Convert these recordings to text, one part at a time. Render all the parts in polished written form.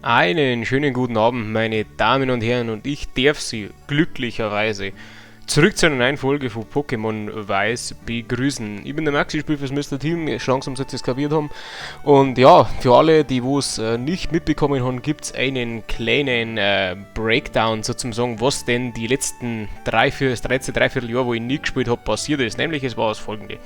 Einen schönen guten Abend, meine Damen und Herren, und ich darf Sie glücklicherweise zurück zu einer neuen Folge von Pokémon Weiß begrüßen. Ich bin der Max, ich spiele fürs Mr. Team, langsam sollte es kapiert haben. Und ja, für alle, die es nicht mitbekommen haben, gibt es einen kleinen Breakdown sozusagen, was denn die letzten das 13 Dreivierteljahr, wo ich nie gespielt habe, passiert ist. Nämlich, es war das folgende.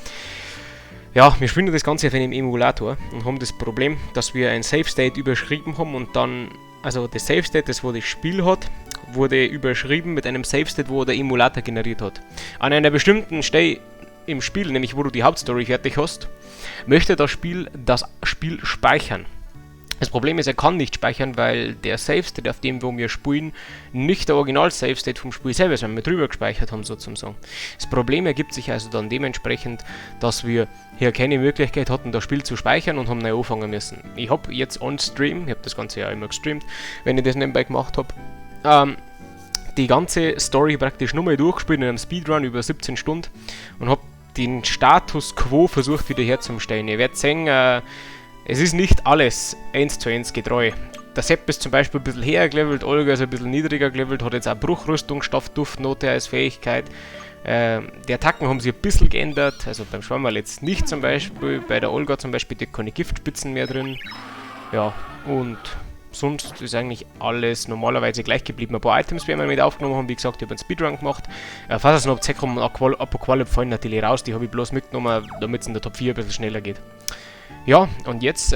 Ja, wir spielen das Ganze auf einem Emulator und haben das Problem, dass wir ein Save State überschrieben haben und dann, also das Save State, das wo das Spiel hat, wurde überschrieben mit einem Save State, wo der Emulator generiert hat. An einer bestimmten Stelle im Spiel, nämlich wo du die Hauptstory fertig hast, möchte das Spiel speichern. Das Problem ist, er kann nicht speichern, weil der Save State, auf dem wo wir spielen, nicht der Original Save State vom Spiel selber ist, weil wir drüber gespeichert haben sozusagen. Das Problem ergibt sich also dann dementsprechend, dass wir hier keine Möglichkeit hatten, das Spiel zu speichern und haben neu anfangen müssen. Ich habe jetzt on Stream, ich habe das Ganze ja immer gestreamt, wenn ich das nebenbei gemacht habe, die ganze Story praktisch nochmal durchgespielt in einem Speedrun über 17 Stunden und habe den Status Quo versucht wieder herzustellen. Ihr werdet sehen, es ist nicht alles 1:1 getreu. Der Sepp ist zum Beispiel ein bisschen höher gelevelt, Olga ist ein bisschen niedriger gelevelt, hat jetzt auch Bruchrüstung, Stoffduftnote als Fähigkeit. Die Attacken haben sich ein bisschen geändert, also beim Schwammerl jetzt nicht zum Beispiel, bei der Olga zum Beispiel keine Giftspitzen mehr drin. Ja, und sonst ist eigentlich alles normalerweise gleich geblieben. Ein paar Items werden wir mit aufgenommen haben, wie gesagt, ich habe einen Speedrun gemacht. Falls es noch abzeichnen, Apoqualip fallen natürlich raus, die habe ich bloß mitgenommen, damit es in der Top 4 ein bisschen schneller geht. Ja, und jetzt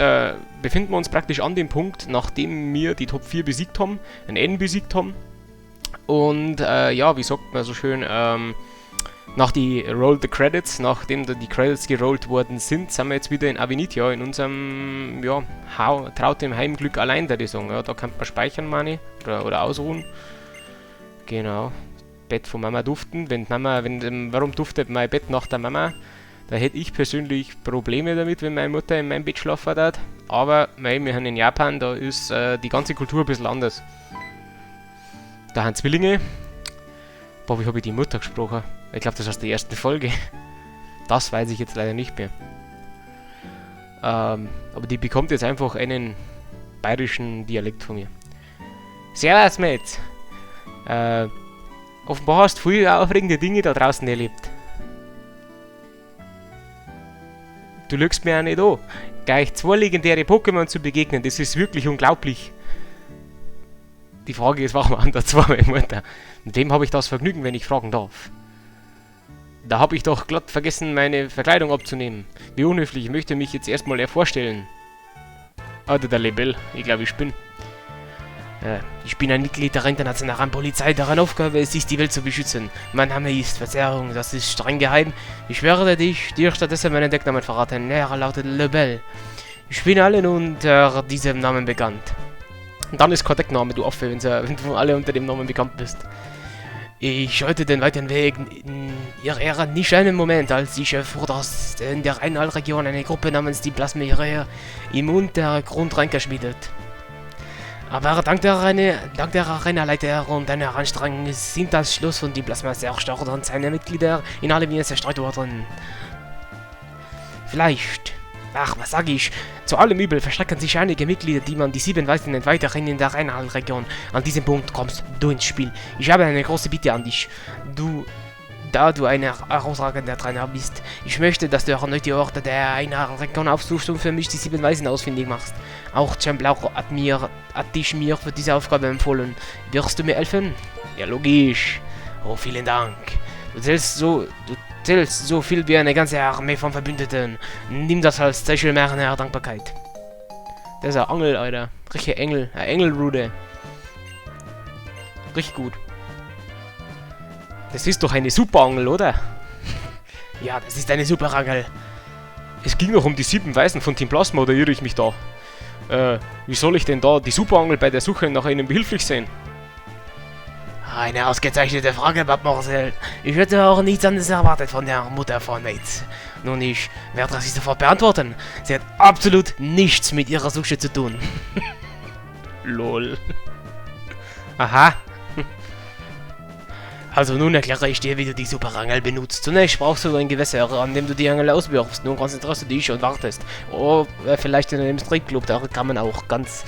befinden wir uns praktisch an dem Punkt, nachdem wir die Top 4 besiegt haben, ein N besiegt haben. Und ja, wie sagt man so schön, nach die Roll the Credits, nachdem da die Credits gerollt worden sind, sind wir jetzt wieder in Avenitia, in unserem, ja, traut dem Heimglück allein, würde ich sagen. Ja, da kann man speichern, meine ich, oder ausruhen. Genau. Bett von Mama duften. Warum duftet mein Bett nach der Mama? Da hätte ich persönlich Probleme damit, wenn meine Mutter in meinem Bett schlafen würde. Aber wir sind in Japan, da ist die ganze Kultur ein bisschen anders. Da haben Zwillinge. Boah, wie habe ich die Mutter gesprochen? Ich glaube, das ist aus der ersten Folge. Das weiß ich jetzt leider nicht mehr. Aber die bekommt jetzt einfach einen bayerischen Dialekt von mir. Servus, Mates! Offenbar hast du viele aufregende Dinge da draußen erlebt. Du lügst mir auch nicht an. Gleich 2 legendäre Pokémon zu begegnen, das ist wirklich unglaublich. Die Frage ist, warum waren da 2 meine Mutter? Mit wem habe ich das Vergnügen, wenn ich fragen darf? Da habe ich doch glatt vergessen, meine Verkleidung abzunehmen. Wie unhöflich, ich möchte mich jetzt erstmal vorstellen. Oder der Lebel, ich glaube ich bin. Ich bin ein Mitglied der internationalen Polizei, deren Aufgabe es ist, die Welt zu beschützen. Mein Name ist Verzerrung, das ist streng geheim. Ich schwöre dir stattdessen meinen Decknamen verraten. Er lautet Lebel. Ich bin allen unter diesem Namen bekannt. Und dann ist kein Deckname, du Affe, wenn du alle unter dem Namen bekannt bist. Ich schaute den weiten Weg in ihrer Ehre nicht einen Moment, als ich erfuhr, dass in der Rheinland-Region eine Gruppe namens die Plasmierer im Untergrund reingeschmiedet. Aber dank der Arenaleiter und einer Anstrengung sind das Schluss von die Plasma zerstört und seine Mitglieder in alle Wien zerstreut worden. Vielleicht, was sag ich, zu allem Übel verstrecken sich einige Mitglieder, die man die 7 Weißen und weiterhin in der Rheinland-Region. An diesem Punkt kommst du ins Spiel. Ich habe eine große Bitte an dich. Da du ein herausragender Trainer bist, ich möchte, dass du erneut die Orte der Rheinland-Region aufsuchst und für mich die 7 Weisen ausfindig machst. Auch Chamblauch hat dich mir für diese Aufgabe empfohlen. Wirst du mir helfen? Ja, logisch. Oh, vielen Dank. Du zählst so viel wie eine ganze Armee von Verbündeten. Nimm das als Zeichen meiner Dankbarkeit. Das ist ein Angel, Alter. Richtig Engel. Ein Engelrude. Richtig gut. Das ist doch eine Superangel, oder? Ja, das ist eine Superangel. Es ging noch um die 7 Weisen von Team Plasma, oder irre ich mich da? Wie soll ich denn da die Superangel bei der Suche nach einem behilflich sein? Eine ausgezeichnete Frage, Bab Marcel. Ich hätte auch nichts anderes erwartet von der Mutter von Mates. Nun, ich werde sie sofort beantworten. Sie hat absolut nichts mit ihrer Suche zu tun. Lol. Aha. Also nun erkläre ich dir, wie du die Superangel benutzt. Zunächst brauchst du ein Gewässer, an dem du die Angel auswirfst. Nun konzentrierst du dich und wartest. Oh, vielleicht in einem Stripclub, da kann man auch ganz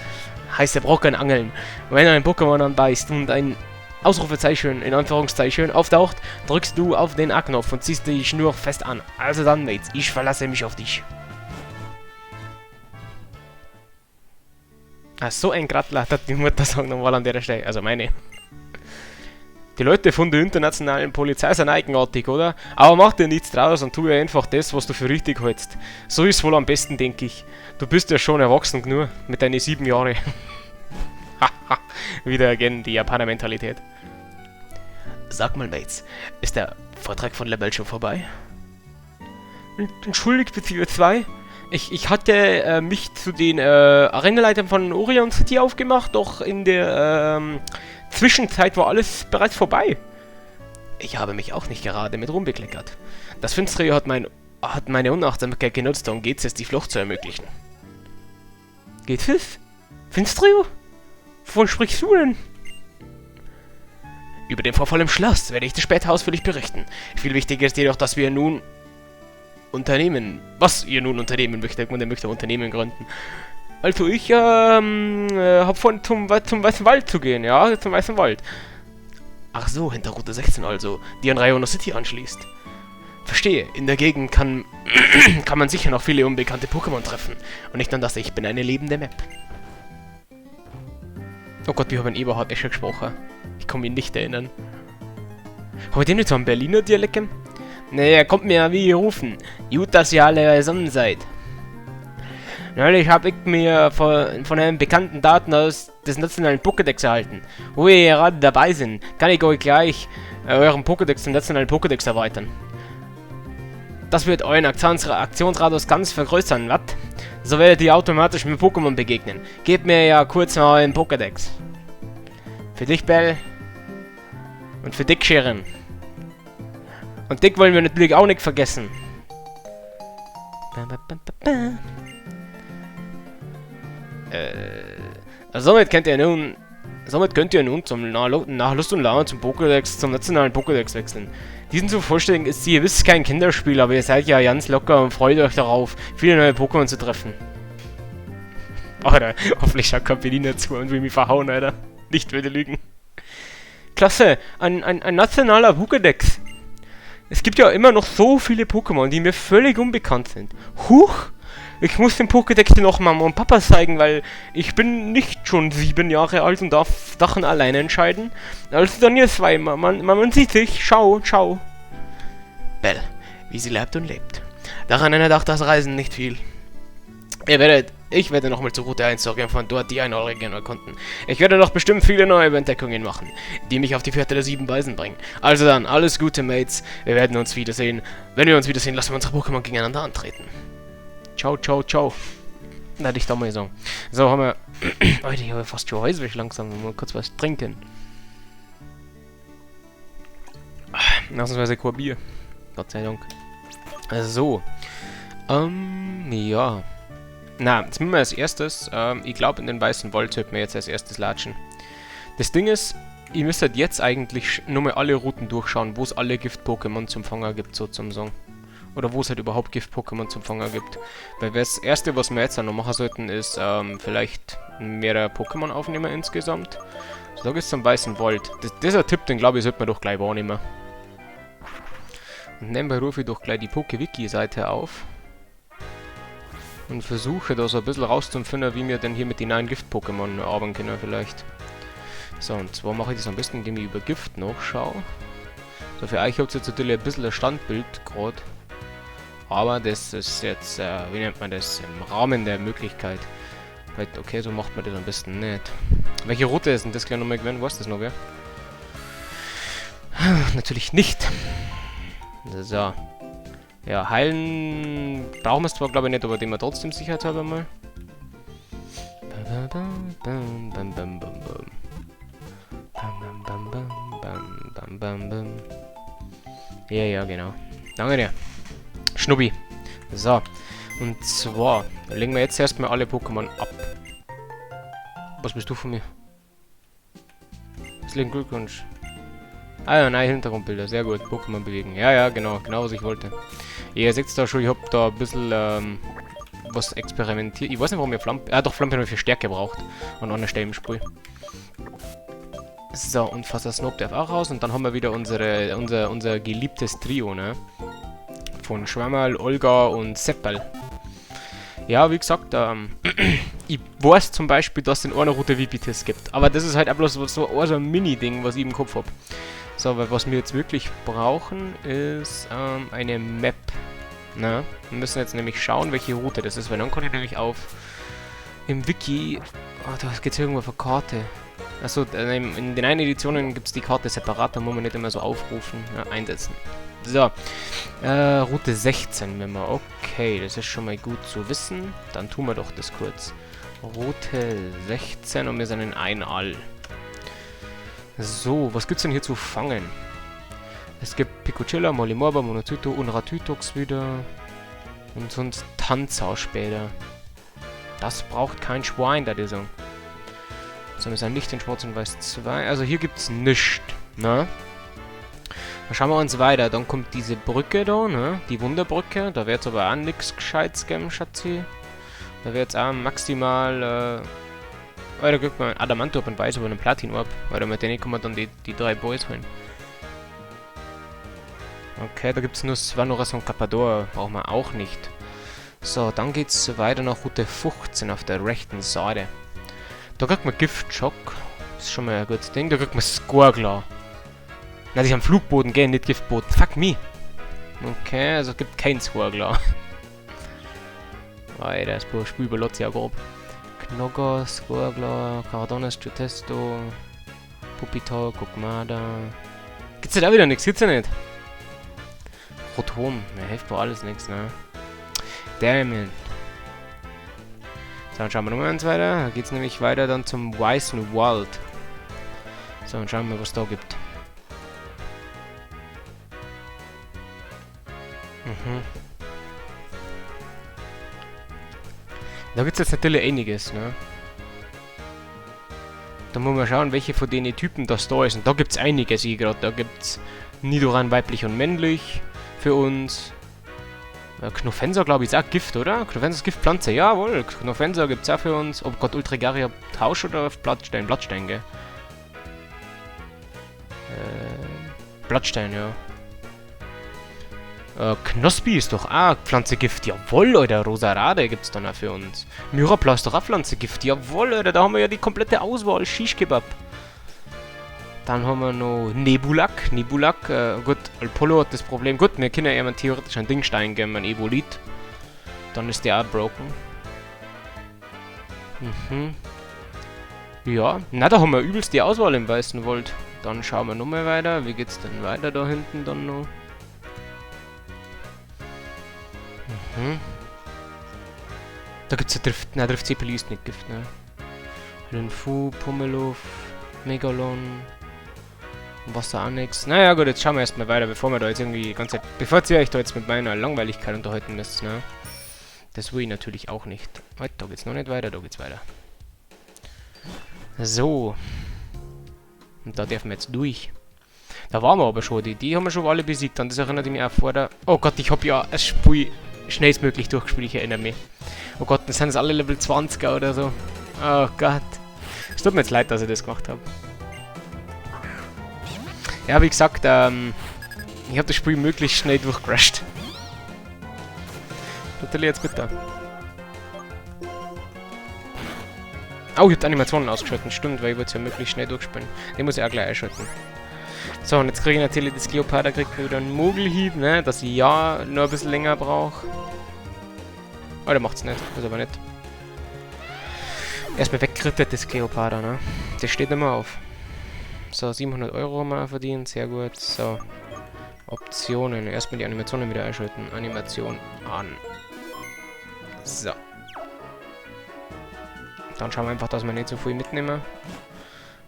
heiße Brocken angeln. Wenn ein Pokémon anbeißt und ein Ausrufezeichen in Anführungszeichen auftaucht, drückst du auf den A-Knopf und ziehst die Schnur fest an. Also dann, Mates, ich verlasse mich auf dich. Ah, so ein Grattler hat die Mutter sagen nochmal an der Stelle. Also meine. Die Leute von der internationalen Polizei sind eigenartig, oder? Aber mach dir nichts draus und tu einfach das, was du für richtig hältst. So ist wohl am besten, denke ich. Du bist ja schon erwachsen genug mit deinen 7 Jahren. Haha, wieder again die Japaner-Mentalität. Sag mal, Mates, ist der Vortrag von Lebel schon vorbei? Entschuldigt, beziehungsweise ich hatte mich zu den Arenaleitern von Orion City aufgemacht, doch in der Zwischenzeit war alles bereits vorbei. Ich habe mich auch nicht gerade mit rumbekleckert. Das Finstere hat meine Unachtsamkeit genutzt, um Gezes die Flucht zu ermöglichen. Gezes? Finstrio? Wovon sprichst du denn? Über den Vorfall im Schloss werde ich dir später ausführlich berichten. Viel wichtiger ist jedoch, dass wir nun unternehmen. Was ihr nun unternehmen möchtet, man möchte Unternehmen gründen. Also ich hab vor, zum Weißen Wald zu gehen, ja, zum Weißen Wald. Ach so, hinter Route 16 also, die an Rayono City anschließt. Verstehe, in der Gegend kann man sicher noch viele unbekannte Pokémon treffen. Und nicht nur das, ich bin eine lebende Map. Oh Gott, wir haben Eberhard Escher gesprochen. Ich kann mich nicht erinnern. Habe ich den jetzt so einen Berliner Dialekt? Naja, kommt mir ja wie gerufen. Gut, dass ihr alle beisammen seid. Neulich habe ich mir von einem bekannten Daten aus des nationalen Pokédex erhalten. Wo wir gerade dabei sind, kann ich euch gleich euren Pokédex zum nationalen Pokédex erweitern. Das wird euren Aktionsradius ganz vergrößern, was? So werdet ihr automatisch mit Pokémon begegnen. Gebt mir ja kurz mal euren Pokédex. Für dich, Bell. Und für Dick, Sharon. Und Dick wollen wir natürlich auch nicht vergessen. Somit könnt ihr nun zum nach Lust und Laune zum nationalen Pokédex wechseln. Diesen zu vollständigen ist ihr wisst kein Kinderspiel, aber ihr seid ja ganz locker und freut euch darauf, viele neue Pokémon zu treffen. Alter, hoffentlich schaut kein Berliner zu und will mich verhauen, Alter. Nicht würde lügen. Klasse, ein nationaler Pokédex. Es gibt ja immer noch so viele Pokémon, die mir völlig unbekannt sind. Huch! Ich muss den Pokédex noch Mama und Papa zeigen, weil ich bin nicht schon 7 Jahre alt und darf Sachen alleine entscheiden. Also dann ihr zwei, man sieht sich. Ciao, ciao. Bell, wie sie lebt und lebt. Daran erinnert auch das Reisen nicht viel. Ich werde nochmal zur Route 1 zurück und von dort die Einorigen erkunden. Ich werde noch bestimmt viele neue Entdeckungen machen, die mich auf die Fährte der 7 Weisen bringen. Also dann, alles Gute, Mates. Wir werden uns wiedersehen. Wenn wir uns wiedersehen, lassen wir unsere Pokémon gegeneinander antreten. Ciao, ciao, ciao. Na, ich da mal sagen. So, haben wir... Alter, ich habe fast schon Häuswäsche langsam. Mal kurz was trinken. Ausnahmsweise kein Bier. Gott sei Dank. So. Ja. Na, jetzt müssen wir als erstes, ich glaube in den Weißen Wald sollten wir jetzt als erstes latschen. Das Ding ist, ihr müsst halt jetzt eigentlich nur mal alle Routen durchschauen, wo es alle Gift-Pokémon zum Fanger gibt, so zum Sagen. Oder wo es halt überhaupt Gift-Pokémon zum Fanger gibt. Weil das erste, was wir jetzt noch machen sollten, ist vielleicht mehrere Pokémon aufnehmen insgesamt. So, da geht's zum Weißen Wald. Das ist ein Tipp, den glaube ich, sollte man doch gleich wahrnehmen. Und nebenbei rufe ich doch gleich die PokeWiki-Seite auf. Und versuche da so ein bisschen rauszufinden, wie wir denn hier mit den neuen Gift-Pokémon arbeiten können vielleicht. So, und zwar mache ich das am besten, indem ich über Gift nachschaue. So, für euch habt ihr jetzt natürlich ein bisschen ein Standbild gerade. Aber das ist jetzt, wie nennt man das, im Rahmen der Möglichkeit. Okay, so macht man das am besten nicht. Welche Route ist denn das gleich nochmal gewesen? Weißt du das noch, wer? Natürlich nicht. So. Ja, heilen brauchen wir es zwar, glaube ich, nicht, aber den wir trotzdem sicherheitshalber mal. Ja, genau. Danke dir. Schnubbi. So. Und zwar legen wir jetzt erstmal alle Pokémon ab. Was bist du von mir? Herzlichen Glückwunsch. Ah ja, nein, Hintergrundbilder. Sehr gut. Pokémon bewegen. Ja, genau, was ich wollte. Ihr seht da schon, ich hab da ein bisschen was experimentiert. Ich weiß nicht, warum wir Flampe... Ah, doch, Flampe nur für Stärke braucht. An einer Stelle im Spiel. So, und Faser Snob darf auch raus. Und dann haben wir wieder unser geliebtes Trio, ne? Von Schwammerl, Olga und Seppel. Ja, wie gesagt, ich weiß zum Beispiel, dass es in einer Route Vipitis gibt. Aber das ist halt auch bloß so ein Mini-Ding, was ich im Kopf habe. So, weil was wir jetzt wirklich brauchen, ist eine Map. Na, wir müssen jetzt nämlich schauen, welche Route das ist, weil dann kann ich nämlich auf im Wiki... Oh, da geht es irgendwo auf eine Karte. Achso, in den einen Editionen gibt es die Karte separat, da muss man nicht immer so aufrufen, ja, einsetzen. So, Route 16, wenn wir... Okay, das ist schon mal gut zu wissen. Dann tun wir doch das kurz. Route 16 und wir sind in Einall. So, was gibt's denn hier zu fangen? Es gibt Picochilla, Molimorba, Monocyto, Unrathytox wieder. Und sonst Tanzau später. Das braucht kein Schwein, da die so. So, wir sind nicht in Schwarz und Weiß 2. Also hier gibt's nichts, ne? Dann schauen wir uns weiter. Dann kommt diese Brücke da, ne? Die Wunderbrücke. Da wird es aber auch nichts Gescheites geben, Schatzi. Da wird es auch maximal, da kriegt man einen Adamant-Orb und Weiß, aber einen Platin-Orb. Weil mit denen kann man dann die 3 Boys holen. Okay, da gibt es nur Svanoras und Kappador. Brauchen wir auch nicht. So, dann geht's weiter nach Route 15 auf der rechten Seite. Da kriegt man Giftschock. Das ist schon mal ein gutes Ding. Da kriegt man Skorgler. Na, die haben Flugboden, gell, nicht Giftboden. Fuck me. Okay, also gibt kein Skorgler. Alter, das Spiel überlässt ja grob. Knogger, Skorgler, Caradonis, Jutesto, Pupital, Kokmada. Gibt's da wieder nichts? Gibt's ja nicht. Rotom, mir hilft doch alles nichts, ne? Damn it. So, dann schauen wir nochmal eins weiter. Da geht's nämlich weiter dann zum Weißen Wald. So, dann schauen wir, was da gibt. Da gibt es jetzt natürlich einiges, ne? Da muss man schauen, welche von den Typen das da ist. Und da gibt es einiges, ich gerade. Da gibt es Nidoran weiblich und männlich für uns. Knofenser, glaube ich, ist auch Gift, oder? Knofenser ist Giftpflanze, jawohl. Knofenser gibt es auch für uns. Ob Gott Ultrigaria Tausch oder auf Blattstein? Blattstein, gell? Blattstein, ja. Knospi ist doch auch Pflanzegift. Jawohl, Alter. Rosarade gibt's dann auch für uns. Myrapla ist doch auch Pflanzegift. Jawohl, Alter. Da haben wir ja die komplette Auswahl. Shish Kebab. Dann haben wir noch Nebulak. Nebulak, gut, Alpolo hat das Problem. Gut, wir können ja theoretisch einen Dingstein geben, einen Evolit. Dann ist der auch broken. Ja, na, da haben wir übelst die Auswahl im Weißen Wald. Dann schauen wir nochmal weiter. Wie geht's denn weiter da hinten dann noch? Da gibt's ja Drift. Na, Drift Cepeli ist nicht Gift, ne? Linfu, Pummeluff, Megalon. Wasser auch nix. Naja, gut, jetzt schauen wir erstmal weiter, bevor wir da jetzt irgendwie die ganze Zeit. Bevor ihr euch da jetzt mit meiner Langweiligkeit unterhalten müsst, ne? Das will ich natürlich auch nicht. Halt, da geht's noch nicht weiter, da geht's weiter. So. Und da dürfen wir jetzt durch. Da waren wir aber schon, die haben wir schon alle besiegt. Und das erinnert mich auch vor der... Oh Gott, ich hab ja das Spiel schnellstmöglich durchgespielt, ich erinnere mich. Oh Gott, dann sind es alle Level 20er oder so. Oh Gott. Es tut mir jetzt leid, dass ich das gemacht habe. Ja, wie gesagt, ich habe das Spiel möglichst schnell durchgerusht. Natürlich jetzt bitte. Oh, ich habe die Animationen ausgeschaltet, stimmt, weil ich wollte es ja möglichst schnell durchspielen. Den muss ich auch gleich einschalten. So, und jetzt kriege ich natürlich das Kleopatra, kriegt wieder einen Mogelhieb, ne, dass ich ja nur ein bisschen länger brauche. Oh, der macht's nicht, das ist aber nicht. Erstmal wegkrittet das Kleopatra, ne. Das steht immer auf. So, 700 Euro haben wir verdient, sehr gut. So, Optionen. Erstmal die Animationen wieder einschalten. Animation an. So. Dann schauen wir einfach, dass wir nicht so viel mitnehmen.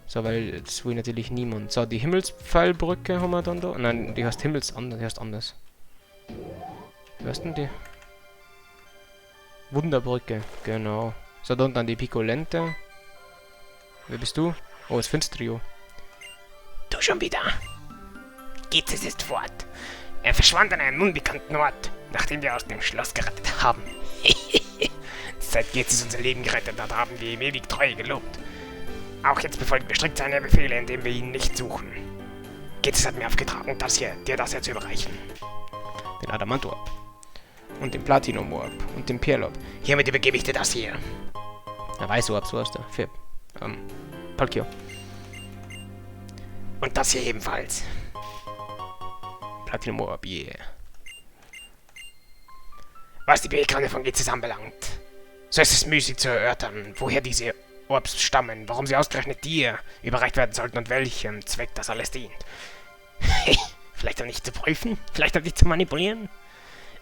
So, weil das will natürlich niemand. So, die Himmelspfeilbrücke haben wir dann da. Nein, die heißt die heißt anders. Wie heißt denn die? Wunderbrücke, genau. So, da dann die Piccolente. Wer bist du? Oh, das Finstrio. Du schon wieder? Geht es jetzt fort? Er verschwand an einem unbekannten Ort, nachdem wir aus dem Schloss gerettet haben. seit Gezis unser Leben gerettet hat, haben wir ihm ewig Treue gelobt. Auch jetzt befolgen wir strikt seine Befehle, indem wir ihn nicht suchen. Gezis hat mir aufgetragen, dir das hier zu überreichen. Den Adamantor. Und den Platinum-Orb. Und den Perlorb. Hiermit übergebe ich dir das hier. Na, Weiß-Orb, so hast du. Für, Palkia. Und das hier ebenfalls. Platinum-Orb, yeah. Was die Beweggründe von Gezis anbelangt, so ist es müßig zu erörtern, woher diese Orbs stammen, warum sie ausgerechnet dir überreicht werden sollten und welchem Zweck das alles dient. Vielleicht um dich zu prüfen? Vielleicht um dich zu manipulieren?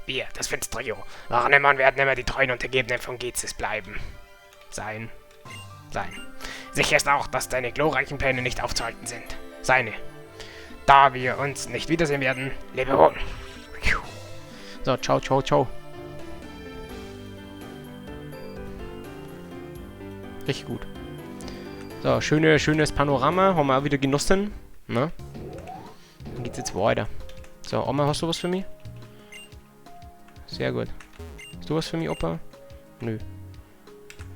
Wir, das Finstrio, waren immer und werden immer die treuen Untergebenen von Gezis bleiben. Sein. Sicher ist auch, dass deine glorreichen Pläne nicht aufzuhalten sind. Seine. Da wir uns nicht wiedersehen werden, lebe wohl. So, ciao, ciao, ciao. Richtig gut. So, schönes Panorama. Haben wir auch wieder genossen. Na? Dann geht's jetzt weiter. So, Oma, hast du was für mich? Sehr gut. Hast du was für mich, Opa? Nö.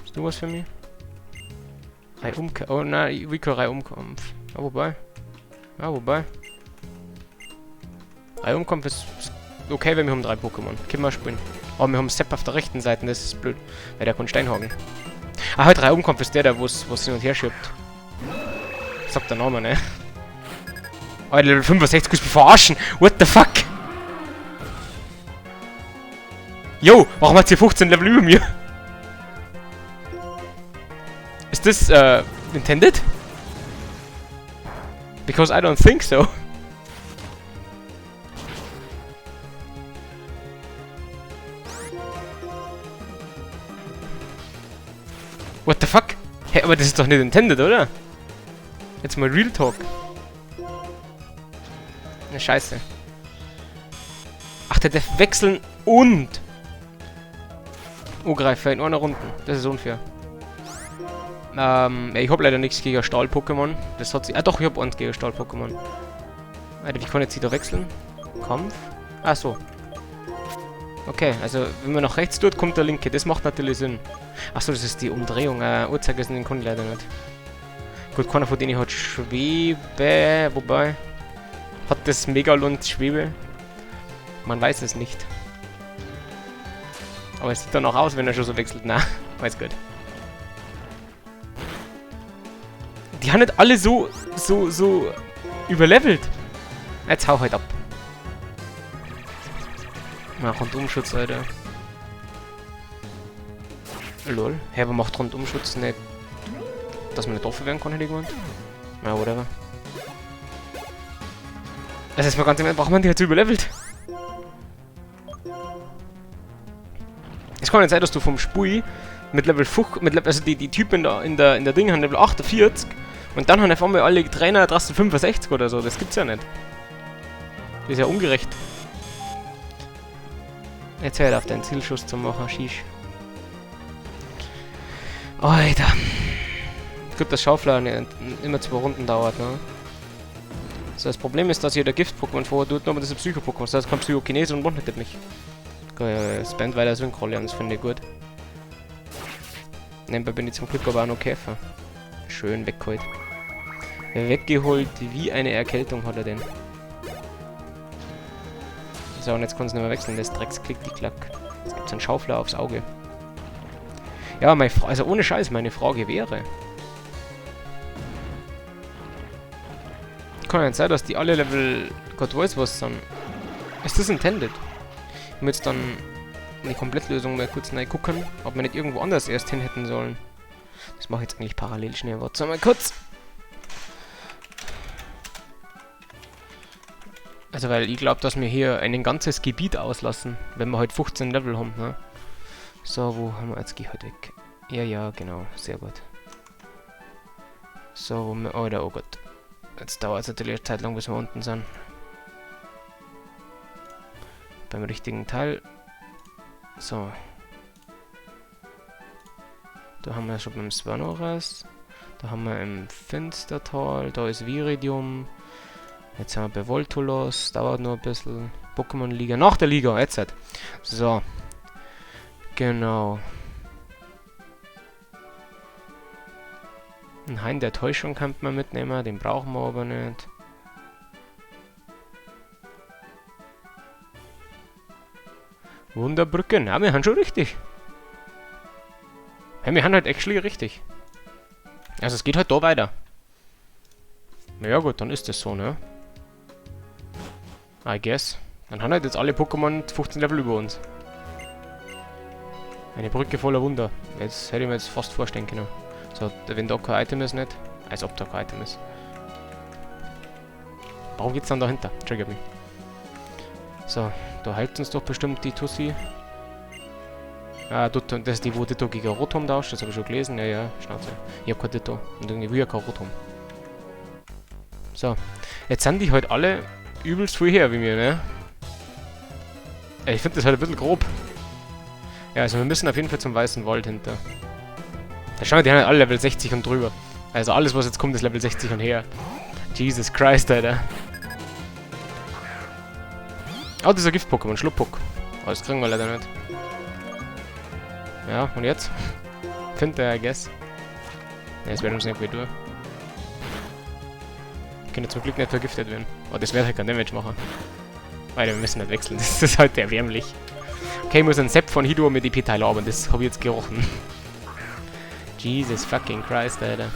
Hast du was für mich? Oh nein, Rico-Reihe-Umkampf. Ah, wobei. Reihe-Umkampf ist okay, wenn wir haben 3 Pokémon. Können wir spielen. Aber wir haben Sepp auf der rechten Seite, das ist blöd. Weil der kann Steinhagen. Ah, halt Reihe-Umkampf ist der, wo es hin und her schiebt. Sagt der Name, ne? Oh, Level 65 kannst du mich verarschen. What the fuck? Yo, warum hat sie 15 Level über mir? Ist das, intended? Because I don't think so. What the fuck? Hä, aber das ist doch nicht intended, oder? Jetzt mal Real Talk. Ne, scheiße. Ach, der darf wechseln und Angreifer in einer Runde. Das ist unfair. Ich hab leider nichts gegen Stahl-Pokémon. Das hat sie. Ah doch, ich hab eins gegen Stahl-Pokémon. Alter, wie kann ich jetzt wieder wechseln? Kampf? Ach so. Okay, also wenn man nach rechts tut, kommt der linke. Das macht natürlich Sinn. Achso, das ist die Umdrehung. Uhrzeigersinn, den kann ich leider nicht. Gut, keiner von denen hat Schwebe. Wobei. Hat das Megalund Schwebe? Man weiß es nicht. Aber es sieht dann auch aus, wenn er schon so wechselt. Na, weiß gut. Die haben nicht alle so überlevelt. Jetzt hau halt ab. Na, Rundumschutz, Alter. Lol. Hä, aber macht Rundumschutz nicht, dass man nicht offen werden kann, hätte ich gemeint? Na, whatever. Das ist mal ganz im Ernst, braucht man die halt so überlevelt? Es kann nicht sein, dass du vom Spui mit Level 5, also die Typen in der Ding haben Level 48 und dann haben auf einmal alle Trainer draußen 65 oder so. Das gibt's ja nicht. Das ist ja ungerecht. Jetzt hör auf deinen Zielschuss zu machen, Shish. Alter. Gut, das Schaufler immer 2 Runden dauert, ne? So, das Problem ist, dass hier der Gift-Pokémon vorher tut, aber das ist ein Psycho-Pokémon. Das heißt, kommt Psychokinese und one-hittet mich. Spend weiter Synchro lernen, das finde ich gut. Nebenbei bin ich zum Glück aber auch noch Käfer. Schön weggeholt. Weggeholt, wie eine Erkältung hat er denn. So, und jetzt kann es nicht mehr wechseln, das Drecksklick-Klack. Jetzt gibt es einen Schaufler aufs Auge. Ja, also ohne Scheiß, meine Frage wäre... Kann ja nicht sein, dass die alle Level Gott weiß was sind. Ist das intended? Ich muss jetzt dann eine Komplettlösung mal kurz gucken, ob wir nicht irgendwo anders erst hin hätten sollen. Das mache ich jetzt eigentlich parallel schnell. Warte mal kurz. Also, weil ich glaube, dass wir hier ein ganzes Gebiet auslassen, wenn wir halt 15 Level haben, ne? So, wo haben wir jetzt? Geh halt weg. Ja, genau. Sehr gut. So, wo wir... Oh Gott. Jetzt dauert es natürlich eine Zeit lang, bis wir unten sind. Beim richtigen Teil. So. Da haben wir schon beim Svanoras. Da haben wir im Finstertal. Da ist Viridium. Jetzt haben wir bei Voltolos. Dauert nur ein bisschen. Pokémon-Liga. Nach der Liga. Jetzt halt. So. Genau. Einen Hain der Täuschung kann man mitnehmen, den brauchen wir aber nicht. Wunderbrücke, na, wir haben schon richtig. Ja, wir haben halt actually richtig. Also es geht halt da weiter. Na ja gut, dann ist das so, ne? I guess. Dann haben halt jetzt alle Pokémon 15 Level über uns. Eine Brücke voller Wunder. Jetzt hätte ich mir jetzt fast vorstellen können. So, wenn da kein Item ist, nicht. Als ob da kein Item ist. Warum geht's dann dahinter? Trigger mich. So, da hält uns doch bestimmt die Tussi. Ah, das ist die, wo Ditto gegen Rotom tauscht. Das habe ich schon gelesen. Ja, ja, Schnauze. Ich habe kein Ditto. Und irgendwie will ja kein Rotom. So. Jetzt sind die halt alle übelst viel her wie mir, ne? Ich finde das halt ein bisschen grob. Ja, also wir müssen auf jeden Fall zum Weißen Wald hinter. Da schauen wir, die haben halt alle Level 60 und drüber. Also alles, was jetzt kommt, ist Level 60 und her. Jesus Christ, Alter. Oh, dieser Gift-Pokémon, Schlupppuck. Oh, das kriegen wir leider nicht. Ja, und jetzt? Könnte er, I guess. Ne, es wird uns nicht mehr durch. Ich könnte zum Glück nicht vergiftet werden. Oh, das wird halt kein Damage machen. Alter, wir müssen nicht wechseln. Das ist halt erbärmlich. Okay, ich muss einen Sepp von Hidro mit EP-Teil haben. Das habe ich jetzt gerochen. Jesus fucking Christ, Alter.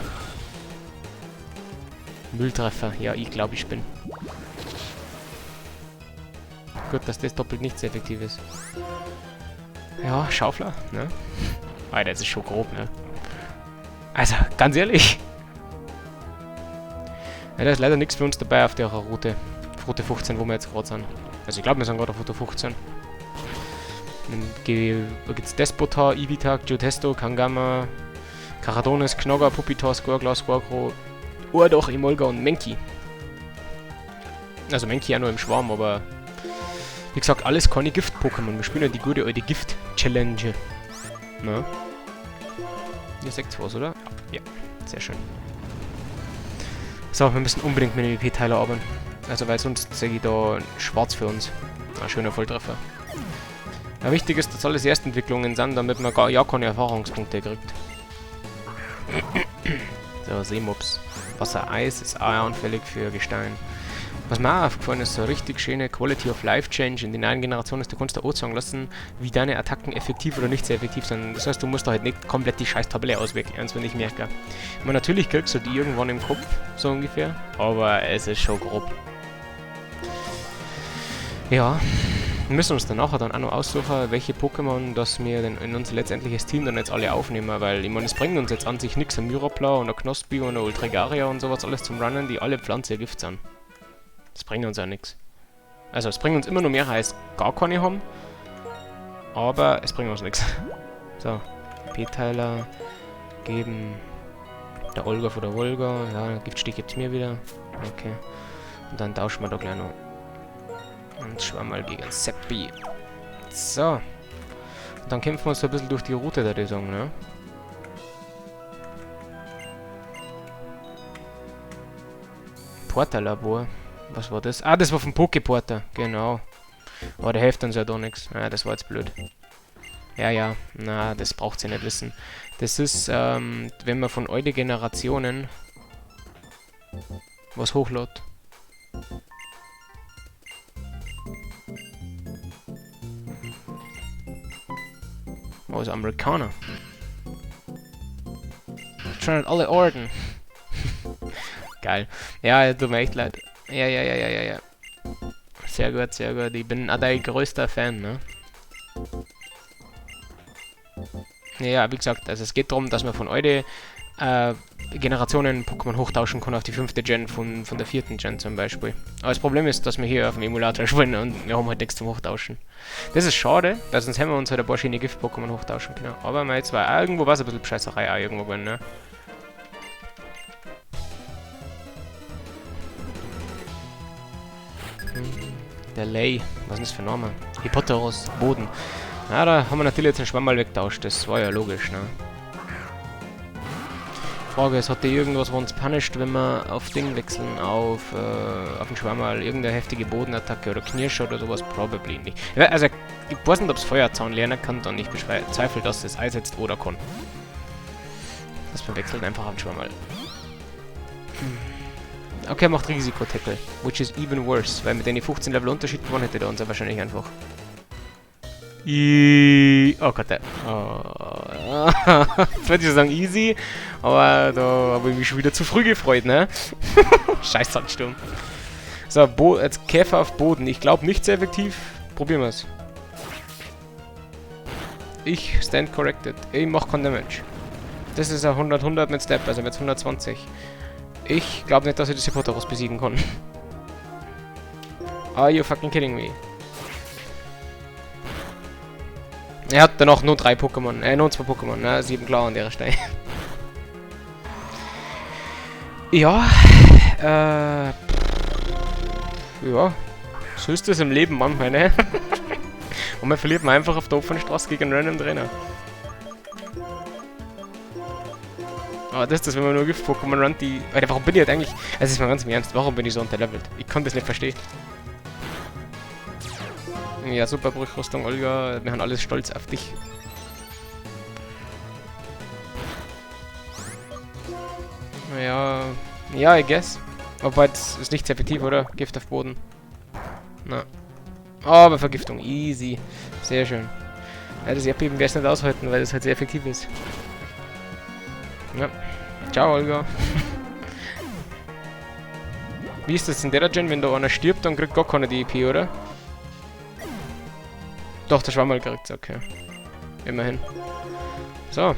Mülltreffer. Ja, ich glaube, ich bin. Gut, dass das doppelt nicht so effektiv ist. Ja, Schaufler, ne? Alter, das ist schon grob, ne? Also, ganz ehrlich. Ja, da ist leider nichts für uns dabei auf der Route. Auf Route 15, wo wir jetzt gerade sind. Also, ich glaube, wir sind gerade auf Route 15. Da gibt's Despota, Ibitak, Geotesto, Kangama, Karadonis, Knogger, Pupitar, Squirglass, Squircrow, Urdoch, Emolga und Menki. Also Menki ja nur im Schwarm, aber wie gesagt, alles keine Gift-Pokémon. Wir spielen ja die gute alte Gift-Challenge. Na? Ihr seht was, oder? Ja, sehr schön. So, wir müssen unbedingt mit dem EP-Teiler arbeiten. Also, weil sonst sehe ich da schwarz für uns. Ein schöner Volltreffer. Ja, wichtig ist, dass alles Erstentwicklungen sind, damit man gar keine Erfahrungspunkte kriegt. So, Seemops. Wasser-Eis ist auch anfällig für Gestein. Was mir auch aufgefallen ist, so eine richtig schöne Quality of Life Change in den neuen Generationen ist, du kannst da auch sagen lassen, wie deine Attacken effektiv oder nicht sehr effektiv sind. Das heißt, du musst da halt nicht komplett die scheiß Tabelle auswählen, wenn ich merke. Ich meine, natürlich kriegst du die irgendwann im Kopf, so ungefähr, aber es ist schon grob. Ja, wir müssen uns dann nachher dann auch noch aussuchen, welche Pokémon, dass wir denn in unser letztendliches Team dann jetzt alle aufnehmen, weil, ich meine, es bringt uns jetzt an sich nichts, ein Myrapla und ein Knospi und ein Ultragaria und sowas alles zum Runnen, die alle Pflanzengift sind. Das bringt uns ja nichts. Also, es bringt uns immer nur mehr, als gar keine haben, aber es bringt uns nichts. So, P-Teiler geben der Olga von der Wolga, ja, Giftstich gibt's mir wieder, okay. Und dann tauschen wir da gleich noch. Und schwamm mal gegen Seppi. So. Und dann kämpfen wir uns so ein bisschen durch die Route der Saison, ne? Porterlabor. Was war das? Ah, das war vom Poképorter. Genau. Aber der hilft uns ja da nichts. Ah, das war jetzt blöd. Ja, ja. Na, das braucht sie nicht wissen. Das ist, wenn man von alten Generationen was hochlädt. Also Amerikaner. Schon alle Orden. Geil. Ja, tut mir echt leid. Ja. Sehr gut, sehr gut. Ich bin auch dein größter Fan, ne? Ja, wie gesagt, also es geht darum, dass man von alten Generationen Pokémon hochtauschen kann auf die 5. Gen von der 4. Gen zum Beispiel. Aber das Problem ist, dass wir hier auf dem Emulator spielen und wir haben halt nichts zum Hochtauschen. Das ist schade, weil sonst haben wir uns halt ein paar schöne Gift-Pokémon hochtauschen können. Aber mal jetzt war irgendwo was ein bisschen Bescheißerei auch irgendwo gewesen, ne? Der Lay, was ist das für ein Name? Hippoteros, Boden. Ja, da haben wir natürlich jetzt den Schwamm mal wegtauscht, das war ja logisch, ne? Frage ist, hat der irgendwas, wo uns punisht, wenn wir auf Ding wechseln, auf den Schwammerl, irgendeine heftige Bodenattacke oder Knirsch oder sowas? Probably nicht. Ja, also, ich weiß nicht, ob es Feuerzahn lernen kann, dann ich bezweifle, dass es einsetzt oder kann. Das verwechselt einfach halt schon mal. Okay, er macht Risiko-Tackle. Which is even worse, weil mit den 15 Level Unterschied gewonnen hätte er uns ja wahrscheinlich einfach. Oh Gott, oh. Jetzt wollte ich sagen easy, aber da habe ich mich schon wieder zu früh gefreut, ne? Scheiß Sandsturm. So, jetzt Käfer auf Boden. Ich glaube nicht sehr effektiv. Probieren wir es. Ich stand corrected. Ich mach kein Damage. Das ist ein 100-100 mit Step, also jetzt 120. Ich glaube nicht, dass ich das Hippopotamus besiegen kann. Are you fucking kidding me? Er hat danach nur 3 Pokémon, nur 2 Pokémon, ne? 7 klar an der Stelle. Ja, ja, so ist das im Leben manchmal, ne? Und man verliert man einfach auf der offenen Straße gegen einen random Trainer. Aber das ist das, wenn man nur Gift-Pokémon rannt, die... Alter, warum bin ich halt eigentlich... Es ist mal ganz im Ernst, warum bin ich so unterlevelt? Ich kann das nicht verstehen. Ja, super Brückrüstung, Olga. Wir haben alles stolz auf dich. Ja... Ja, I guess. Aber jetzt ist nicht sehr effektiv, oder? Gift auf Boden. Na. Aber Vergiftung, easy. Sehr schön. Ja, das Erdbeben werde ich nicht aushalten, weil das halt sehr effektiv ist. Ja. Ciao, Olga. Wie ist das in der Gen? Wenn da einer stirbt, dann kriegt gar keiner die EP, oder? Doch, der Schwammerl kriegt's, okay. Immerhin. So.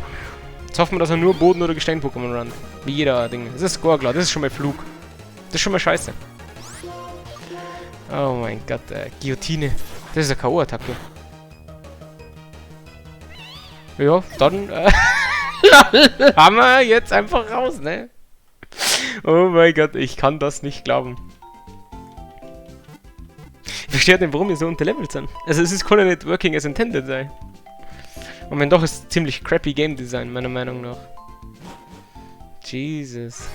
Jetzt hoffen wir, dass er nur Boden- oder Gestein-Pokémon rannt. Wie jeder Ding. Das ist klar, das ist schon mal Flug. Das ist schon mal scheiße. Oh mein Gott, Guillotine. Das ist eine K.O.-Attacke. Ja, dann haben wir jetzt einfach raus, ne? Oh mein Gott, ich kann das nicht glauben. Ich verstehe nicht, warum wir so unterlevelt sind. Also es kann ja nicht working as intended sein. Und wenn doch, ist es ziemlich crappy Game Design, meiner Meinung nach. Jesus.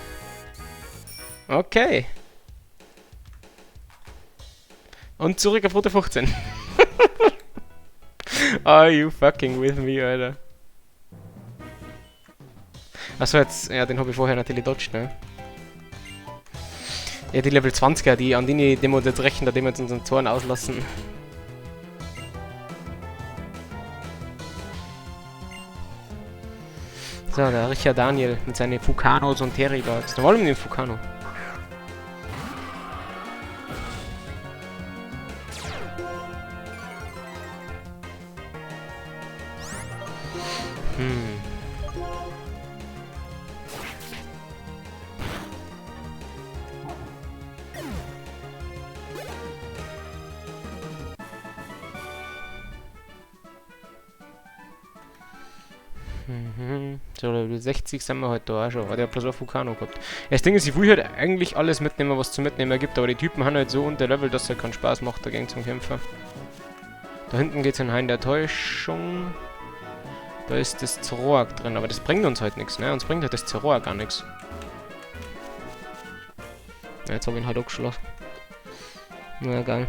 Okay. Und zurück auf Route 15. Are you fucking with me, Alter? Achso, jetzt, ja, den habe ich vorher natürlich dodged, ne? Ja, die Level 20er, die an die wir uns jetzt rechnen, da wir jetzt unseren Zorn auslassen. So, der Richard Daniel mit seinen Fucanos und Terribugs. Da wollen wir den Fucano. So, Level 60 sind wir halt da auch schon. Aber der hat bloß ein Vulcano gehabt. Ja, das Ding ist, ich will halt eigentlich alles mitnehmen, was zu mitnehmen gibt, aber die Typen haben halt so unterlevelt, dass es halt keinen Spaß macht, dagegen zu kämpfen. Da hinten geht es in Hain der Täuschung. Da ist das Zoroark drin, aber das bringt uns halt nichts, ne? Uns bringt halt das Zoroark gar nichts. Ja, jetzt habe ich ihn halt auch geschlagen. Na, geil.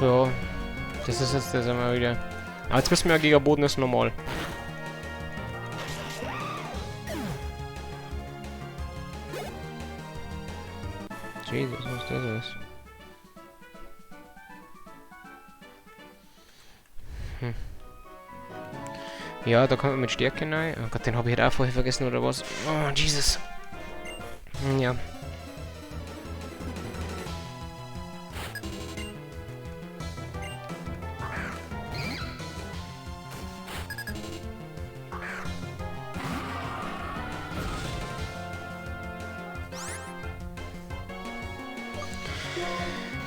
Ja, das ist jetzt das einmal wieder. Aber jetzt wissen wir ja, gegen Boden ist normal. Jesus, was das ist. Ja, da kommt man mit Stärke rein. Oh Gott, den habe ich halt auch vorher vergessen, oder was? Oh, Jesus. Ja.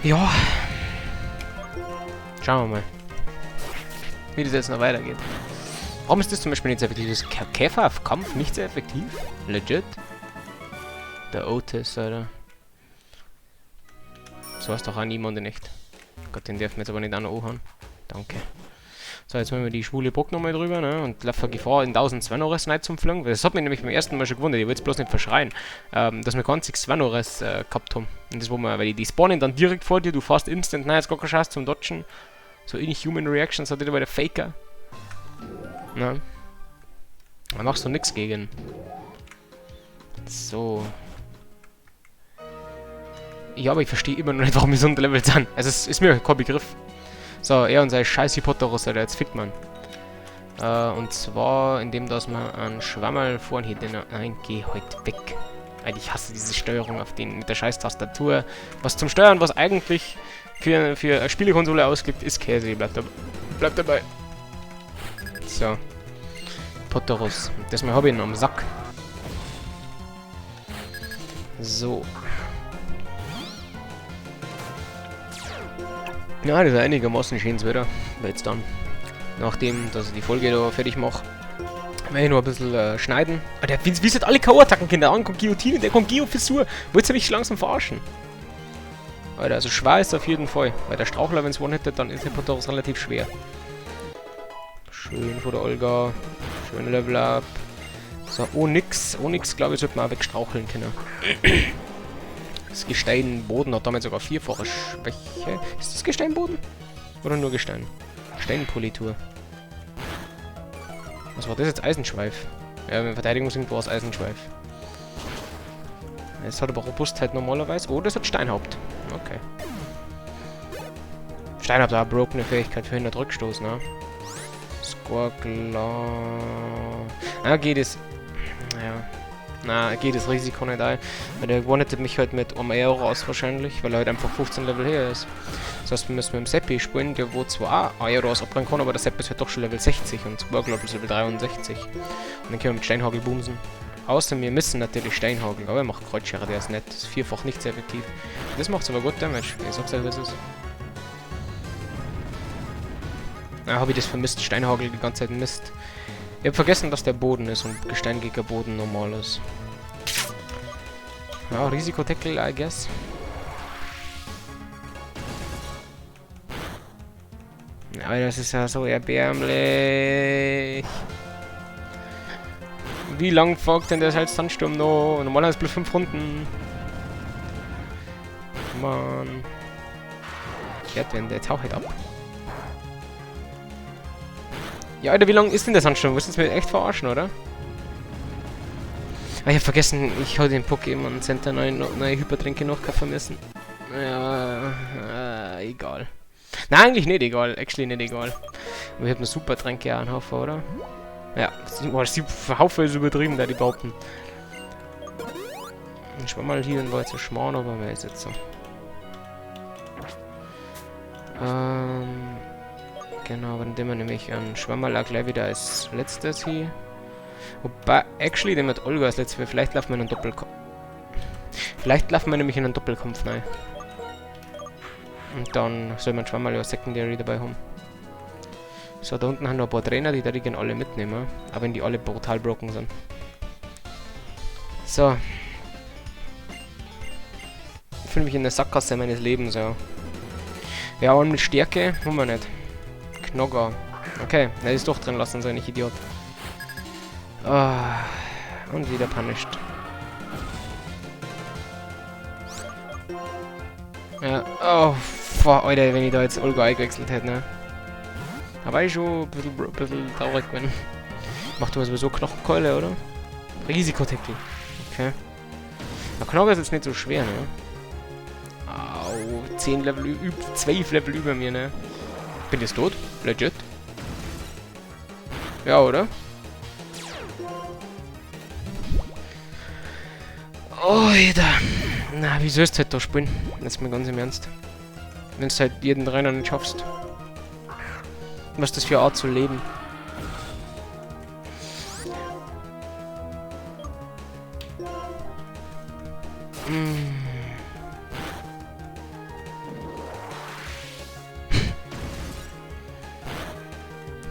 Ja. Schauen wir mal, wie das jetzt noch weitergeht. Warum ist das zum Beispiel nicht sehr effektiv? Ist Käfer auf Kampf nicht sehr effektiv? Legit? Der Otis, Alter. So hast doch auch niemand nicht. Gott, den dürfen wir jetzt aber nicht auch noch anhauen. Danke. So, jetzt machen wir die schwule Brücke nochmal drüber, ne? Und laufen Gefahr, in 1000 Svenores rein zum Fliegen. Das hat mich nämlich beim ersten Mal schon gewundert, ich wollte es bloß nicht verschreien, dass wir ganz Svenores gehabt haben. Und das, wo man, weil die spawnen dann direkt vor dir, du fährst instant, nein, jetzt gar keine Chance zum Dodgen. So Inhuman Reactions hat wieder bei der Faker. Na. Da machst du nichts gegen. So. Ja, aber ich verstehe immer noch nicht, warum wir so unterlevelt sind. Also es ist mir kein Begriff. So, er und sein scheiß Hypoterus, der jetzt fickt man. Und zwar, indem dass man einen Schwammerl vorhin hier den. Nein, geh heute weg. Alter, ich hasse diese Steuerung auf den mit der scheiß Tastatur. Was zum Steuern, was eigentlich für eine Spielekonsole ausgibt, ist Käse. Bleibt dabei. So. Potterus. Das mal habe ich ihn am Sack. So. Ja, das ist einigermaßen schönes Wetter. Jetzt dann. Nachdem, dass ich die Folge da fertig mache, werde ich noch ein bisschen schneiden. Alter, wie sind alle K.O.-Attacken, Kinder? An kommt Guillotine, der kommt Geo-Fissur. Wollt ihr mich langsam verarschen? Alter, also schwer ist auf jeden Fall. Weil der Strauchler, wenn es one-hittet, dann ist der Potterus relativ schwer. Schön von der Olga. Schön Level Up. So, oh nix, glaube ich, sollte man auch wegstraucheln können. Das Gesteinboden hat damit sogar 4-fache Schwäche. Ist das Gesteinboden? Oder nur Gestein? Steinpolitur. Was war das jetzt? Eisenschweif. Ja, wenn Verteidigung sind, war es Eisenschweif. Es hat aber Robustheit normalerweise. Oh, das hat Steinhaupt. Okay. Steinhaupt hat auch broken Fähigkeit für 100 Rückstoß, ne? Squawkler. Ah, geht es. Ja. Na, geht das Risiko nicht ein. Weil der one-hittet mich halt mit Euro aus wahrscheinlich, weil er halt einfach 15 Level höher ist. Das heißt, wir müssen mit dem Seppi spielen, der wo zwar auch Euro ausabrennen kann, aber der Seppi ist halt doch schon Level 60 und Squawkler ist Level 63. Und dann können wir mit Steinhagel bumsen. Außer wir missen natürlich Steinhagel, aber er macht Kreuzschere, der ist nett. Das ist vierfach nicht sehr effektiv. Das macht aber gut Damage. Ich sag's euch, was es ist. Ja, habe ich das vermisst, Steinhagel die ganze Zeit Mist. Ich habe vergessen, dass der Boden ist und Gesteingigerboden normal ist. Ja, Risikotackle, I guess. Ja, das ist ja so erbärmlich. Wie lang folgt denn der Sandsturm noch? Normalerweise bloß 5 Runden. Mann. Kehrtwende, jetzt hau halt ab. Ja, Alter, wie lang ist denn der Sandsturm? Willst du uns echt verarschen, oder? Ah, ich hab vergessen, ich hau den Pokémon Center neue Hypertränke noch vermissen. Ja, egal. Nein, eigentlich nicht egal. Actually nicht egal. Aber ich hab eine Supertränke ja einen Haufen, oder? Ja, der Haufen ist übertrieben, da die behaupten. Ich war mal hier und war jetzt ein Schmarrn, aber wer ist jetzt so? Genau, dann nehmen wir nämlich einen Schwammerler gleich wieder als letztes hier. Wobei, actually, den mit Olga als letztes, vielleicht laufen wir in einen Doppelkampf. Vielleicht laufen wir nämlich in einen Doppelkampf rein. Und dann soll man Schwammerler ja Secondary dabei haben. So, da unten haben noch ein paar Trainer, die gerne alle mitnehmen. Aber wenn die alle brutal broken sind. So. Ich fühle mich in der Sackgasse meines Lebens, ja. Ja, und mit Stärke haben wir nicht. Knogger. Okay, er ist doch drin lassen, so ein Idiot. Oh, und wieder punished. Ja, oh, fuck, Alter, wenn ich da jetzt Olga eingewechselt hätte, ne? Aber ich schon ein bisschen traurig bin. Macht du sowieso Knochenkeule, oder? Risikotackle. Okay. Der Knogger ist jetzt nicht so schwer, ne? Au, 10 Level, 12 Level über mir, ne? Bin ich jetzt tot? Legit? Ja, oder? Oh, Alter. Na, wie sollst du halt da spielen? Jetzt mal ganz im Ernst. Wenn du halt jeden Trainer nicht schaffst. Was ist das für eine Art zu leben?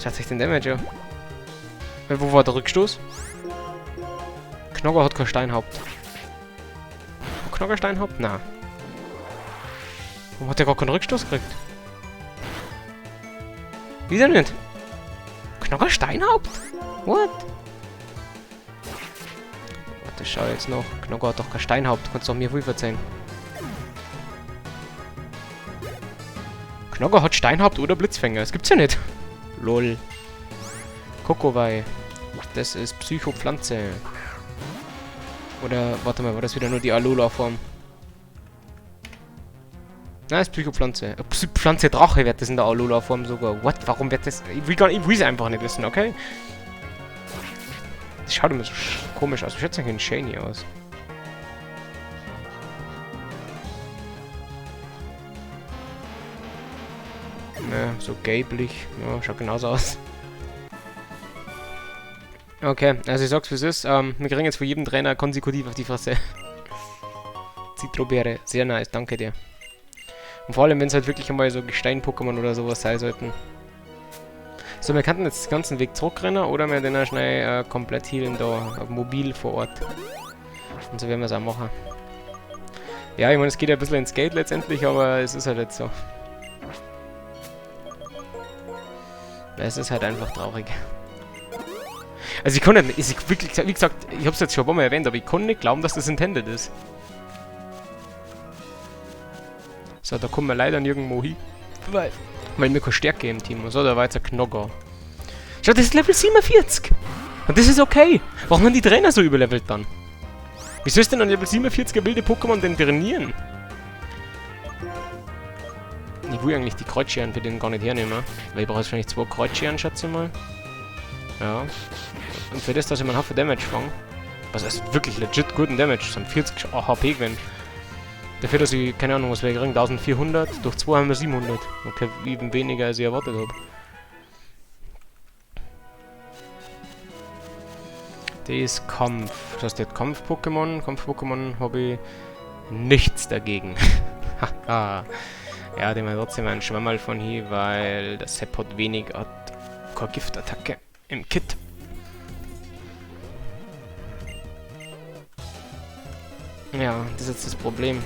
Schaut sich den Damage an. Wo war der Rückstoß? Knogger hat kein Steinhaupt. Knogger Steinhaupt? Na. Warum hat der gar keinen Rückstoß gekriegt? Wieder nicht? Knogger Steinhaupt? What? Warte, schau jetzt noch. Knogger hat doch kein Steinhaupt. Kannst doch mir wohl verzeihen. Knogger hat Steinhaupt oder Blitzfänger. Das gibt's ja nicht. Lol. Kokowai. Das ist Psychopflanze. Oder, warte mal, war das wieder nur die Alola-Form? Nein, das ist Psychopflanze. Pflanze Drache wird das in der Alola-Form sogar. What? Warum wird das... Ich will es einfach nicht wissen, okay? Das schaut immer so komisch aus. Wie schaut es eigentlich in Shiny aus? Ja, so gelblich. Ja, schaut genauso aus. Okay, also ich sag's wie es ist. Wir kriegen jetzt von jedem Trainer konsekutiv auf die Fresse. Zitrobeere, sehr nice, danke dir. Und vor allem, wenn es halt wirklich einmal so Gestein-Pokémon oder sowas sein sollten. So, wir könnten jetzt den ganzen Weg zurückrennen oder wir den schnell komplett healen da, mobil vor Ort. Und so werden wir es auch machen. Ja, ich meine, es geht ja ein bisschen ins Geld letztendlich, aber es ist halt jetzt so. Es ist halt einfach traurig. Also ich kann nicht, wirklich, wie gesagt, ich hab's jetzt schon ein paar Mal erwähnt, aber ich kann nicht glauben, dass das intended ist. So, da kommen wir leider nirgendwo hin. Weil wir keine Stärke im Team haben. So, da war jetzt ein Knogger. Schau, das ist Level 47! Und das ist okay! Warum haben die Trainer so überlevelt dann? Wieso ist denn ein Level 47er wilde Pokémon denn trainieren? Ich will eigentlich die Kreuzscheren für den gar nicht hernehmen. Weil ich brauche wahrscheinlich 2 Kreuzscheren, schätze ich mal. Ja. Und für das, dass ich meinen Haufen Damage fange. Was ist wirklich legit guten Damage. Das sind 40 HP gewinnt. Dafür, dass ich, keine Ahnung, was wir kriegen, 1400. Durch 2 haben wir 700. Okay, eben weniger, als ich erwartet habe. Das ist Kampf. Das heißt, der Kampf-Pokémon. Kampf-Pokémon habe ich nichts dagegen. Haha. Ja, dem wir trotzdem einen Schwammerl von hier, weil der Sepp hat wenig, hat keine Giftattacke im Kit. Ja, das ist jetzt das Problem.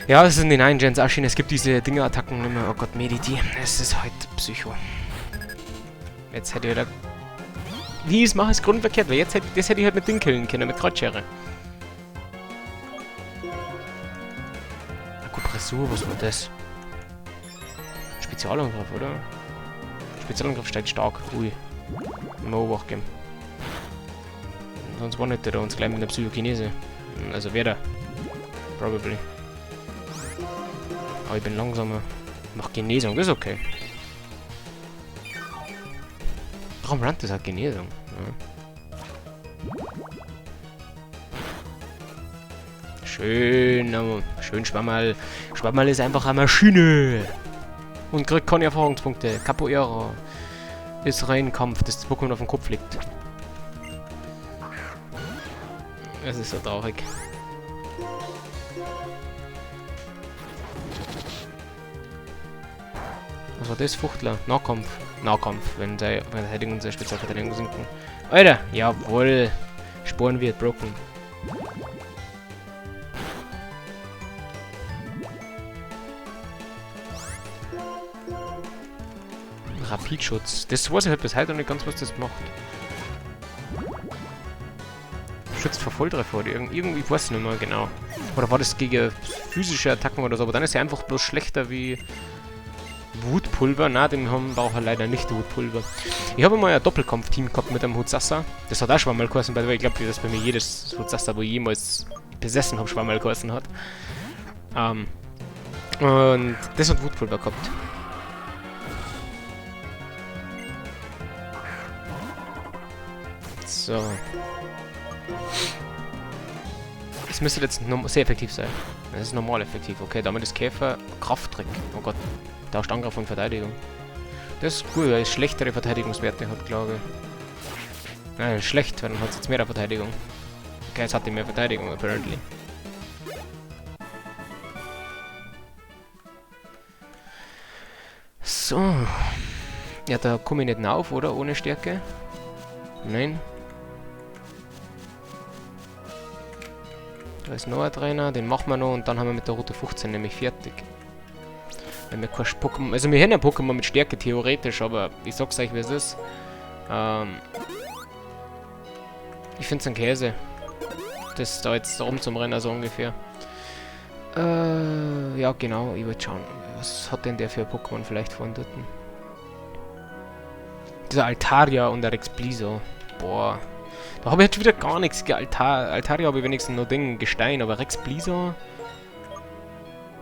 Ja, es ist in den 9 Gens erschienen. Es gibt diese Dinger-Attacken nicht mehr. Oh Gott, Mediti. Es ist halt Psycho. Jetzt hätte ich wieder... Wie, ich mache es grundverkehrt, weil jetzt das hätte ich halt mit Ding killen können, mit Kreuzschere. Akupressur, was war das? Spezialangriff, oder? Spezialangriff steigt stark. Ui. Mal Obacht geben. Sonst warnet er uns gleich mit einer Psychokinese. Also wer da? Probably. Aber ich bin langsamer. Mach Genesung, das ist okay. Warum rennt das halt Genesung? Ja. Schön, schön Schwammerl. Schwammerl ist einfach eine Maschine. Und kriegt keine Erfahrungspunkte. Capoeira. Ist rein Kampf, das Pokémon auf dem Kopf liegt. Es ist so traurig. Was war das? Fuchtler? Nahkampf. Nahkampf, wenn Verteidigung und Spezialverteidigung sinken. Alter! Jawohl! Sporen wird broken. Rapidschutz. Das weiß ich halt bis heute noch nicht ganz, was das macht. Schützt vor Volltreffer oder irgendwie, ich weiß nicht mehr genau. Oder war das gegen physische Attacken oder so, aber dann ist er einfach bloß schlechter wie Wutpulver. Na, den braucht er leider nicht, Wutpulver. Ich habe mal ein Doppelkampf-Team gehabt mit einem Hutsassa. Das hat auch Schwammerl geheißen, weil ich glaube, dass bei mir jedes Hutsassa, wo ich jemals besessen habe, Schwammerl geheißen hat. Und das hat Wutpulver gehabt. So. Das müsste jetzt sehr effektiv sein. Das ist normal effektiv. Okay, damit ist Käfer Krafttrick. Oh Gott. Tauscht Angriff und Verteidigung. Das ist gut, weil es schlechtere Verteidigungswerte hat, glaube ich. Nein, schlecht, weil dann hat es jetzt mehr Verteidigung. Okay, jetzt hat die mehr Verteidigung, apparently. So. Ja, da komme ich nicht auf, oder? Ohne Stärke. Nein. Da ist noch ein Trainer, den machen wir noch und dann haben wir mit der Route 15 nämlich fertig. Wenn wir kein Pokémon... Also wir haben ein Pokémon mit Stärke theoretisch, aber ich sag's euch, wie es ist. Ich find's ein Käse. Das da jetzt rumzumrennen, so ungefähr. Ja genau, ich wollte schauen. Was hat denn der für Pokémon vielleicht von dort? Dieser Altaria und der Rexpliso. Boah. Da habe ich jetzt wieder gar nichts. Altaria habe ich wenigstens noch Ding, Gestein, aber Rexpliso...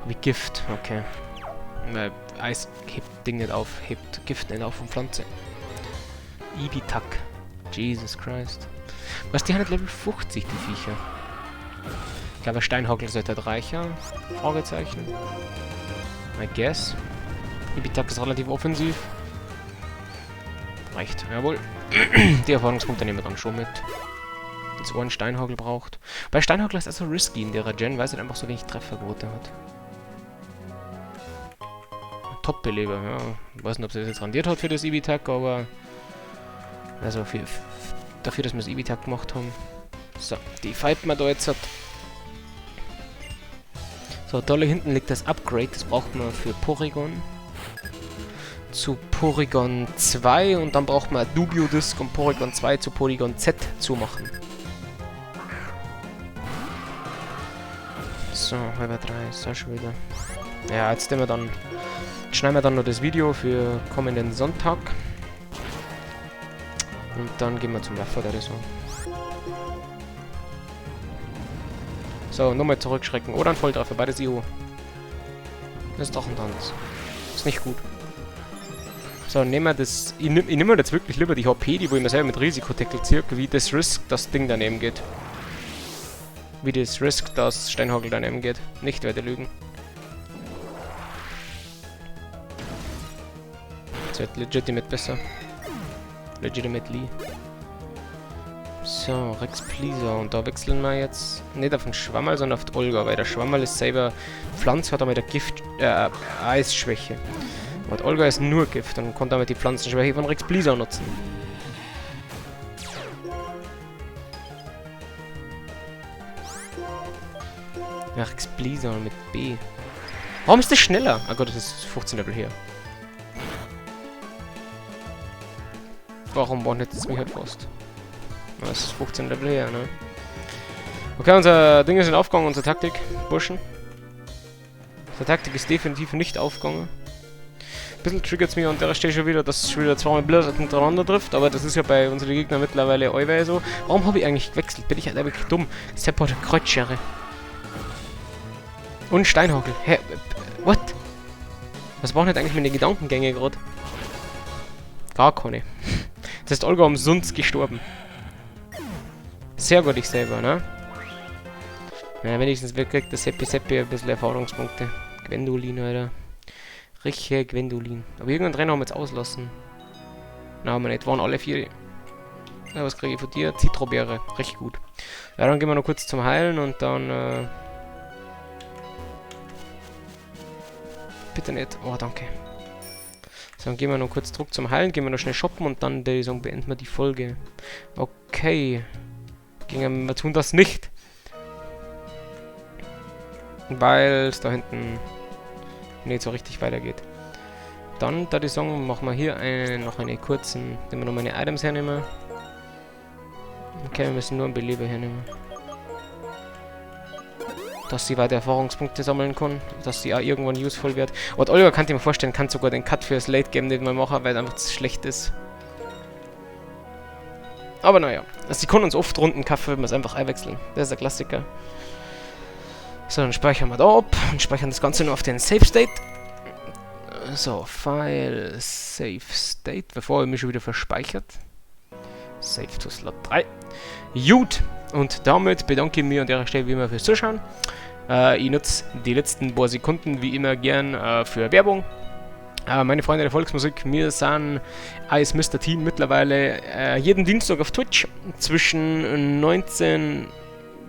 Wie Gift, okay. Weil Eis hebt Ding nicht auf, hebt Gift nicht auf von Pflanze. Ibitak. Jesus Christ. Was, die haben nicht Level 50, die Viecher. Ich glaube, Steinhagel sollte halt reicher. Fragezeichen. I guess. Ibitak ist relativ offensiv. Reicht, jawohl. Die Erfahrungspunkte nehmen wir dann schon mit. Wenn es einen Steinhagel braucht. Bei Steinhagel ist das so risky in der Gen, weil es halt einfach so wenig Trefferquote hat. Top-Beleber, ja. Ich weiß nicht, ob sie das jetzt rendiert hat für das Ibitak, aber... Also dafür, dass wir das Ibitak gemacht haben. So, die fighten wir da jetzt. So, da hinten liegt das Upgrade, das braucht man für Porygon. Zu Porygon 2 und dann braucht man Dubio Disc, um Porygon 2 zu Porygon Z zu machen. So, halb 3, so schon wieder. Ja, jetzt schneiden wir dann noch das Video für kommenden Sonntag. Und dann gehen wir zum Werfer oder so. So, nochmal zurückschrecken. Oder ein Volltreffer, beides IO. Das ist Drachentanz. Ist nicht gut. So, nehmen wir das... Ich nehme jetzt wirklich lieber die HP, die wo ich mir selber mit Risiko tackle circa, wie das Risk, das Ding daneben geht. Wie das Risk, das Steinhagel daneben geht. Nicht werde lügen. Das wird legitimate besser. Legitimately. So, Rexpliso. Und da wechseln wir jetzt nicht auf den Schwammerl, sondern auf die Olga, weil der Schwammerl ist selber Pflanze, hat aber der Gift, Eisschwäche. Und Olga ist nur Gift und kann damit die Pflanzenschwäche von Rexpliso nutzen. Ja, Rexpliso mit B. Warum ist das schneller? Ah Gott, das ist 15 Level her. Warum wandelt es mich halt fast? Das ist 15 Level her, ne? Okay, unser Ding ist in Aufgang, unsere Taktik, Burschen. Unsere Taktik ist definitiv nicht aufgegangen. Ein bisschen triggert es mich an der Stelle schon wieder, dass es schon wieder zweimal Blizzard hintereinander trifft, aber das ist ja bei unseren Gegnern mittlerweile allweil so. Warum habe ich eigentlich gewechselt? Bin ich halt wirklich dumm. Sepport Kreuzschere. Und Steinhagel. Hä? What? Was waren jetzt eigentlich meine Gedankengänge gerade? Gar keine. Das ist Olga umsonst gestorben. Sehr gut, ich selber, ne? Na, wenigstens kriegt das Seppi ein bisschen Erfahrungspunkte. Gwendolin, Alter. Richtige Gwendolin. Aber irgendeinen Trainer haben wir jetzt auslassen. Na, haben wir nicht. Waren alle 4. Ja, was kriege ich von dir? Zitrobeere. Recht gut. Ja, dann gehen wir noch kurz zum Heilen und dann, bitte nicht. Oh, danke. So, dann gehen wir noch kurz zurück zum Heilen, gehen wir noch schnell shoppen und dann beenden wir die Folge. Okay. Wir tun das nicht. Weil es da hinten nicht so richtig weitergeht. Dann, da die Song, machen wir hier noch einen kurzen, nehmen wir noch meine Items hernehmen. Okay, wir müssen nur einen Beleber hernehmen. Dass sie weiter Erfahrungspunkte sammeln kann, dass sie auch irgendwann useful wird. Und Oliver, kann ich mir vorstellen, kann sogar den Cut fürs Late Game nicht mal machen, weil es einfach zu schlecht ist. Aber naja, also sie kann uns oft Runden kaufen, wenn wir es einfach einwechseln. Das ist ein Klassiker. So, dann speichern wir da ab und speichern das Ganze nur auf den Save State. So, File, Save State, bevor er mich schon wieder verspeichert. Save to Slot 3. Gut, und damit bedanke ich mich an der Stelle wie immer fürs Zuschauen. Ich nutze die letzten paar Sekunden wie immer gern für Werbung. Meine Freunde der Volksmusik, wir sind als Mr. Team mittlerweile jeden Dienstag auf Twitch zwischen 19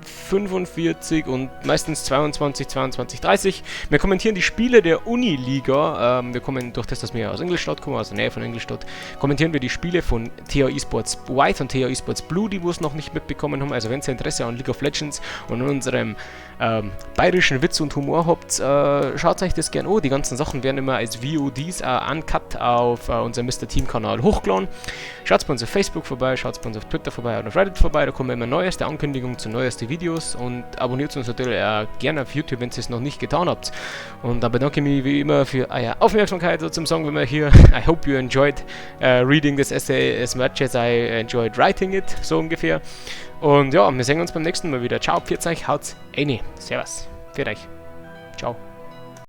45 und meistens 22, 30. Wir kommentieren die Spiele der Uniliga. Wir kommen durch das, dass wir aus Ingolstadt kommen, aus der Nähe von Ingolstadt, kommentieren wir die Spiele von TH Esports White und TH Esports Blue, die wir es noch nicht mitbekommen haben. Also wenn ihr Interesse an League of Legends und an unserem bayerischen Witz und Humor habt, schaut euch das gerne an. Die ganzen Sachen werden immer als VODs uncut auf unserem Mr. Team Kanal hochgeladen. Schaut bei uns auf Facebook vorbei, schaut bei uns auf Twitter vorbei und auf Reddit vorbei, da kommen immer neueste Ankündigungen zu neuesten Videos und abonniert uns natürlich auch gerne auf YouTube, wenn ihr es noch nicht getan habt. Und dann bedanke ich mich wie immer für eure Aufmerksamkeit, so zum Sagen wir mal hier. I hope you enjoyed reading this essay as much as I enjoyed writing it, so ungefähr. Und ja, wir sehen uns beim nächsten Mal wieder. Ciao, pfiat euch, haut's rein. Servus, für euch. Ciao.